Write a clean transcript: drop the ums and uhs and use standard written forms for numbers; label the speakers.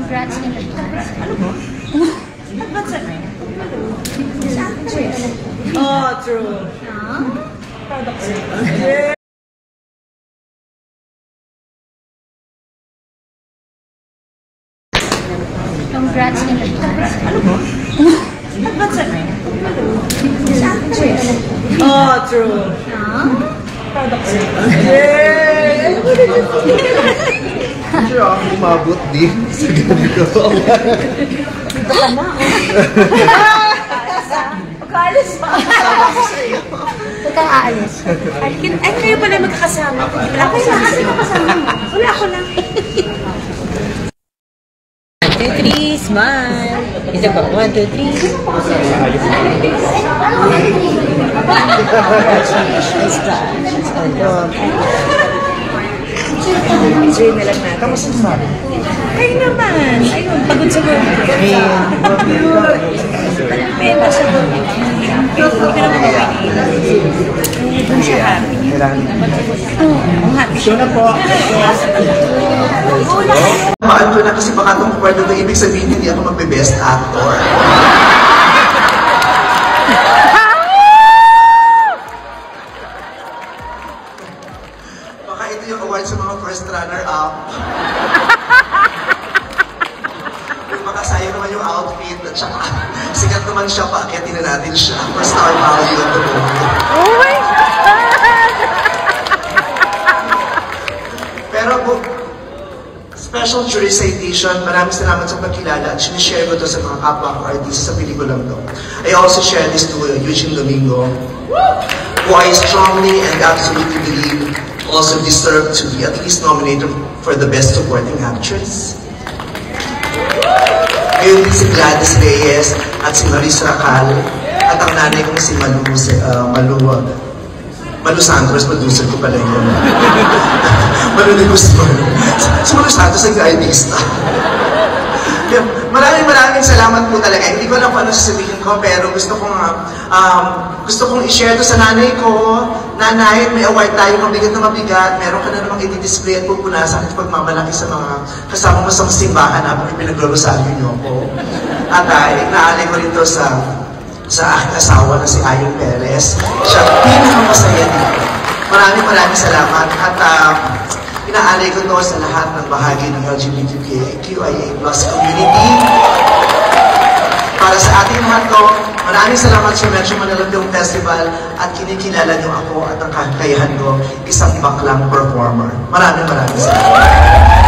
Speaker 1: Congrats in advance.
Speaker 2: Ano ba? Advance ano? Oh, true. Proud of you.
Speaker 1: Congrats in advance.
Speaker 2: Ano ba? Advance ano? Oh, true. Proud of you.
Speaker 3: Sure ako umabot din sa ganito.
Speaker 2: Dito ka na. Pagkaalis pa.
Speaker 1: Huwag kang aalis.
Speaker 2: Ay, kayo pala magkakasama. Wala ko sa kasi makasama. Wala ko lang. 1, 2, 3, smile. Isa pa. 1, 2, 3. Enjoy na lang natin.
Speaker 3: Kamusta sabi?
Speaker 2: Kayo naman. Ayun, pagod sa work. Ayun. Penta sa work. Pero doon siya happy. Ang happy siya.
Speaker 3: na po. Mahal ko na kasi baka itong kwento na ibig sabihin hindi ako magbe-best actor. Baka ito yung award sa mga first runner-up. Baka sayang naman yung outfit at saka sikat naman siya, paakyatin na natin siya for star value of the movie.
Speaker 2: Oh my God!
Speaker 3: Pero po, special jury citation, maraming salamat sa pagkilala at sinishare ko to sa mga kapwa ko artista sa pelikulang to. I also share this to Eugene Domingo, who I strongly and absolutely believe also deserve to be at least nominated for the Best Supporting Actress. Ngayon din si Gladys Reyes at si Maris Racal at ang nanay kong si Malu Santos, producer ko pala yun. Malu de Guzman. Si Malu Santos ay artista. Maraming salamat po talaga. Hindi ko alam kung ano sasabihin ko, pero gusto kong i-share to sa nanay ko. Nanay, may award tayo, mabigat na mabigat. Meron ka na namang i-display at pupunasan at pagmamalaki sa mga kasama mo sa simbahan habang ipinaglulusahan niyo ako. At naalay ko rin to sa aking asawa na si Ayon Perez. Siya pinakamasaya dito. Maraming salamat. At inaalay ko to sa lahat ng bahagi ng LGBTQIA+ community. Para sa ating lahat to, maraming salamat sa Metro Manila Film Festival at kinikilala niyo ako at ang kakayahan ko, isang baklang performer. Maraming salamat.